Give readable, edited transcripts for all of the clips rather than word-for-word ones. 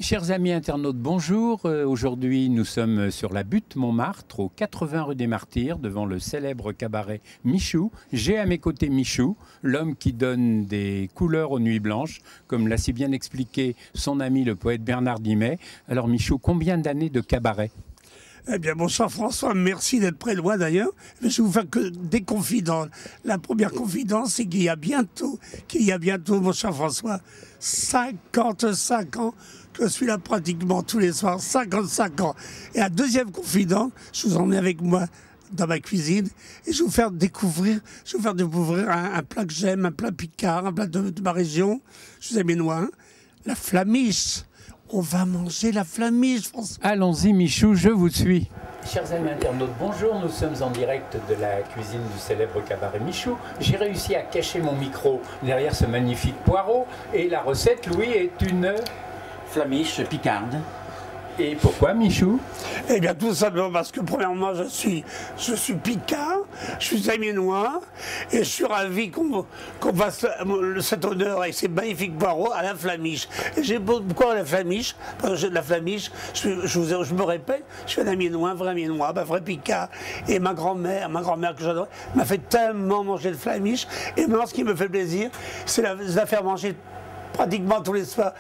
Chers amis internautes, bonjour. Aujourd'hui, nous sommes sur la butte Montmartre, au 80 rue des Martyrs, devant le célèbre cabaret Michou. J'ai à mes côtés Michou, l'homme qui donne des couleurs aux nuits blanches, comme l'a si bien expliqué son ami le poète Bernard Dimet. Alors Michou, combien d'années de cabaret ? Eh bien, mon cher François, merci d'être près de moi d'ailleurs. Je vais vous faire que des confidences. La première confidence, c'est qu'il y a bientôt, mon cher François, 55 ans que je suis là pratiquement tous les soirs, 55 ans. Et la deuxième confidence, je vous emmène avec moi dans ma cuisine et je vais vous faire découvrir, un plat que j'aime, un plat picard, un plat de ma région. Je vous amène loin, la flamiche. On va manger la flamiche, François. Allons-y Michou, je vous suis. Chers amis internautes, bonjour. Nous sommes en direct de la cuisine du célèbre cabaret Michou. J'ai réussi à cacher mon micro derrière ce magnifique poireau. Et la recette, Louis, est une flamiche picarde. Et pourquoi Michou? Eh bien tout simplement parce que premièrement je suis picard, je suis amiénois et je suis ravi qu'on fasse cet honneur avec ces magnifiques poireaux à la flamiche. Et j'ai pourquoi la flamiche? Parce que la flamiche, je me répète, je suis un amiénois, un vrai amiénois, un vrai picard. Et ma grand-mère que j'adore, m'a fait tellement manger de flamiche. Et maintenant ce qui me fait plaisir, c'est de la faire manger pratiquement tous les soirs.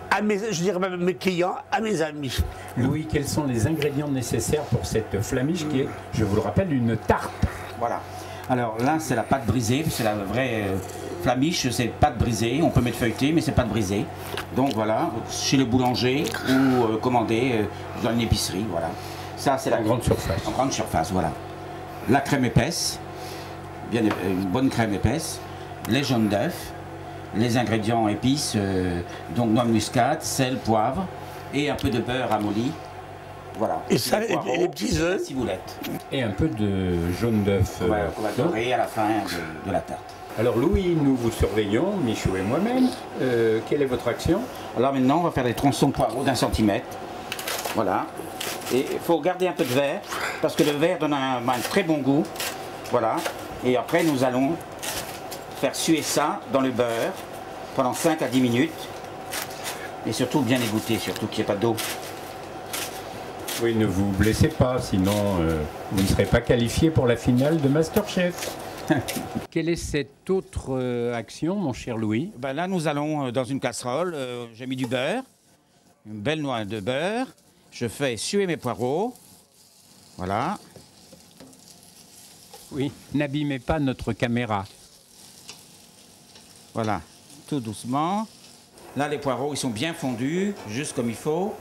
Je dirais même à mes clients, à mes amis. Louis, quels sont les ingrédients nécessaires pour cette flamiche qui est, je vous le rappelle, une tarte? Voilà. Alors là, c'est la pâte brisée, c'est la vraie flamiche, c'est pâte brisée. On peut mettre feuilleté, mais c'est pâte brisée. Donc voilà, chez le boulanger ou commandé dans une épicerie, voilà. Ça, c'est la grande surface. En grande surface, voilà. La crème épaisse, bien une bonne crème épaisse, les jaunes d'œufs. Les ingrédients épices, donc noix de muscade, sel, poivre et un peu de beurre ramolli. Voilà. Et ça, et les petits œufs. Ciboulette. Et un peu de jaune d'œuf. Qu'on va dorer à la fin de la tarte. Alors Louis, nous vous surveillons, Michou et moi-même. Quelle est votre action? Alors maintenant, on va faire des tronçons de poireaux d'1 centimètre. Voilà. Et il faut garder un peu de verre, parce que le verre donne un très bon goût. Voilà. Et après, nous allons faire suer ça dans le beurre pendant 5 à 10 minutes et surtout bien égoutter, surtout qu'il n'y ait pas d'eau. Oui, ne vous blessez pas, sinon vous ne serez pas qualifié pour la finale de Masterchef. Quelle est cette autre action, mon cher Louis? Ben là, nous allons dans une casserole, j'ai mis du beurre, une belle noix de beurre, je fais suer mes poireaux, voilà. Oui, n'abîmez pas notre caméra. Voilà, tout doucement. Là, les poireaux, ils sont bien fondus, juste comme il faut.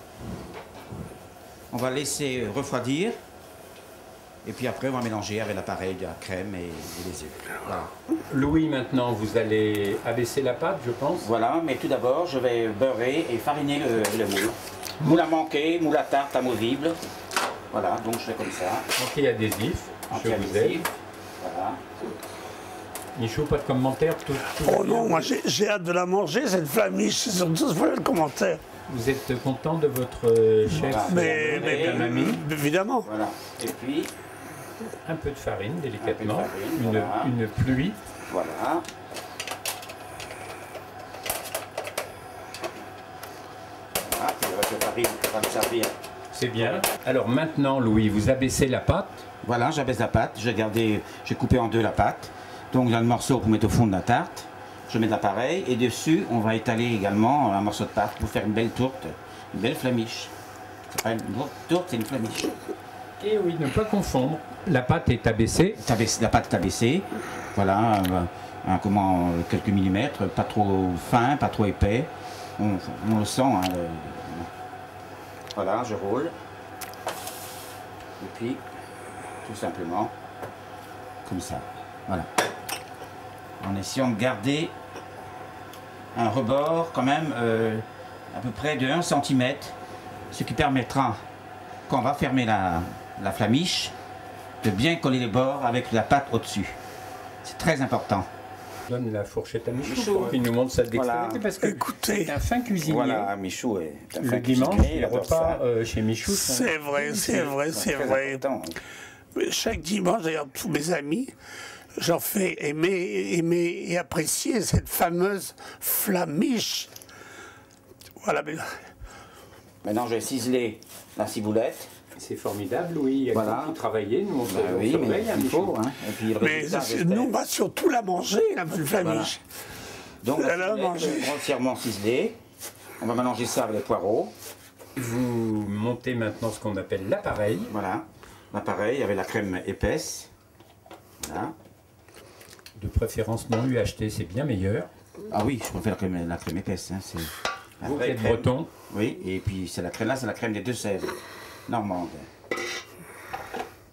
On va laisser refroidir. Et puis après, on va mélanger avec l'appareil de la crème et les œufs. Voilà. Louis, maintenant, vous allez abaisser la pâte, je pense. Voilà, mais tout d'abord, je vais beurrer et fariner le moule. Moule à manquer, moule à tarte amovible. Voilà, donc je fais comme ça. Anti-adhésif. Anti-adhésif. Voilà. Michou, pas de commentaire Oh non, moi j'ai hâte de la manger, cette flamiche, c'est surtout le commentaire. Vous êtes content de votre chef? Voilà. Mais évidemment. Voilà. Et puis, un peu de farine, délicatement. Voilà. Une pluie. Voilà. Ah, tu vois que farine, ça va me servir. C'est bien. Alors maintenant, Louis, vous abaissez la pâte. Voilà, j'abaisse la pâte. J'ai coupé en deux la pâte. Donc, dans le morceau pour mettre au fond de la tarte, je mets de l'appareil et dessus, on va étaler également un morceau de pâte pour faire une belle tourte, une belle flamiche. C'est pas une tourte, c'est une flamiche. Et oui, ne pas confondre. La pâte est abaissée. La pâte est abaissée. Voilà, quelques millimètres, pas trop fin, pas trop épais. On le sent. Hein, Voilà, je roule. Et puis, tout simplement, comme ça. Voilà. En essayant de garder un rebord quand même à peu près de 1 cm, ce qui permettra, quand on va fermer la flamiche, de bien coller les bords avec la pâte au-dessus. C'est très important. Donne la fourchette à Michou pour qu'il nous montre sa dextérité, voilà. parce que c'est un fin cuisinier. Voilà, Michou est un fin le dimanche, cuisinier, les repas chez Michou. C'est vrai, c'est vrai, c'est vrai. Chaque dimanche, d'ailleurs, tous mes amis, j'en fais aimer et apprécier cette fameuse flamiche. Voilà, mais Maintenant, je vais ciseler la ciboulette. C'est formidable, oui. Il y a Voilà. beaucoup travaillé. Nous, on Bah oui, mais surveille, hein, il Michou. faut. Hein. Et puis, le Mais résultat, j'espère. nous, on va surtout la manger, la bonne flamiche. Donc, la Elle a ciboulette mangé. grossièrement ciselée. On va mélanger ça avec les poireaux. Vous montez maintenant ce qu'on appelle l'appareil. Voilà. L'appareil avec la crème épaisse. Voilà. De préférence non UHT, c'est bien meilleur. Ah oui, je préfère la crème épaisse. Hein. C'est la Vous vraie êtes crème. breton. Oui, et puis c'est la crème là, c'est la crème des Deux-Sèvres, normande.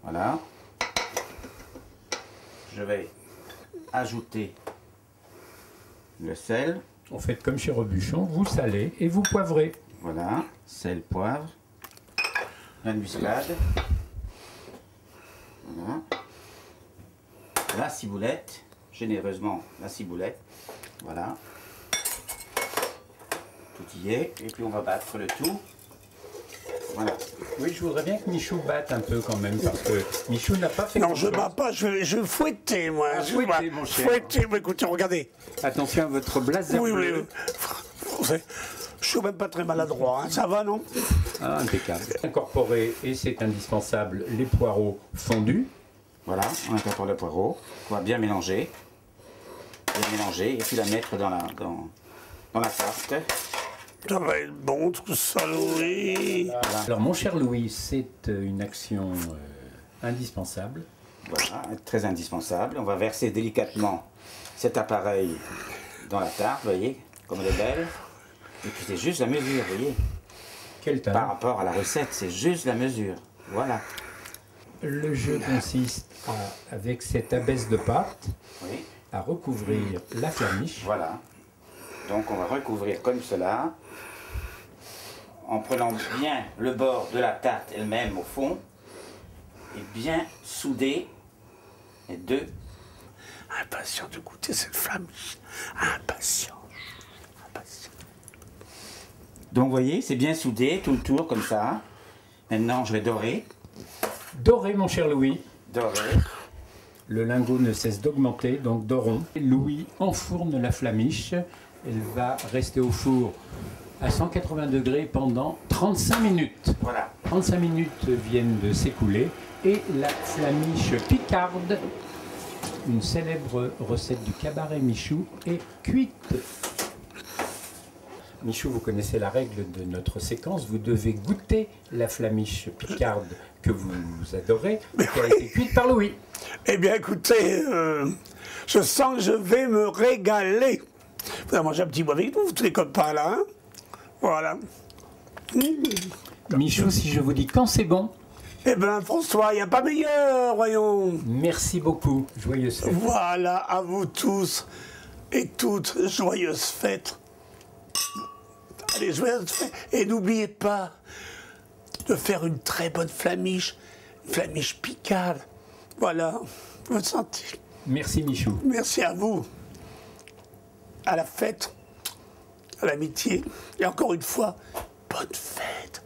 Voilà. Je vais ajouter le sel. On fait comme chez Robuchon, vous salez et vous poivrez. Voilà, sel, poivre, la muscade. Voilà. La ciboulette, généreusement la ciboulette. Voilà. Tout y est. Et puis on va battre le tout. Voilà. Oui, je voudrais bien que Michou batte un peu quand même, parce que Michou n'a pas fait Non, je ne grand-chose. bats pas, je vais fouetter, moi. Ah, Je fouetter, vais mon cher. fouetter, mais écoutez, regardez. Attention à votre blazer Oui, oui, bleu. oui. Je suis même pas très maladroit, hein. Ça va, non? Ah, impeccable. Incorporer, et c'est indispensable, les poireaux fondus. Voilà, on incorpore le poireau. On va bien mélanger. Bien mélanger. Et puis la mettre dans la tarte. Ça va être bon, tout ça, oui. Alors, mon cher Louis, c'est une action indispensable. Voilà, très indispensable. On va verser délicatement cet appareil dans la tarte, vous voyez, comme elle est belle. Et puis c'est juste la mesure, vous voyez. Quel Par talent. rapport à la recette, c'est juste la mesure. Voilà. Le jeu consiste avec cette abaisse de pâte, Oui, à recouvrir la flamiche. voilà. Donc on va recouvrir comme cela, en prenant bien le bord de la tarte elle-même au fond, et bien souder les deux. Impatient de goûter cette flamiche. Impatient. Impatient. Donc vous voyez, c'est bien soudé, tout le tour comme ça. Maintenant je vais dorer. Doré, mon cher Louis. Dorer. Le lingot ne cesse d'augmenter, donc dorons. Louis enfourne la flamiche. Elle va rester au four à 180 degrés pendant 35 minutes. Voilà. 35 minutes viennent de s'écouler et la flamiche picarde, une célèbre recette du cabaret Michou, est cuite. Michou, vous connaissez la règle de notre séquence, vous devez goûter la flamiche picarde que vous adorez, qui a été cuite par Louis. Eh bien, écoutez, je sens que je vais me régaler. Vous allez manger un petit bout avec nous, tous les copains, là. Hein, voilà. Michou, si je vous dis quand c'est bon, Eh bien, François, il n'y a pas meilleur, voyons. merci beaucoup. Joyeuse fête. Voilà, à vous tous et toutes, joyeuses fêtes. Allez, joyeuses fêtes. Et n'oubliez pas de faire une très bonne flamiche, une flamiche picarde. Voilà, bonne santé. Merci Michou. Merci à vous. À la fête, à l'amitié. Et encore une fois, bonne fête.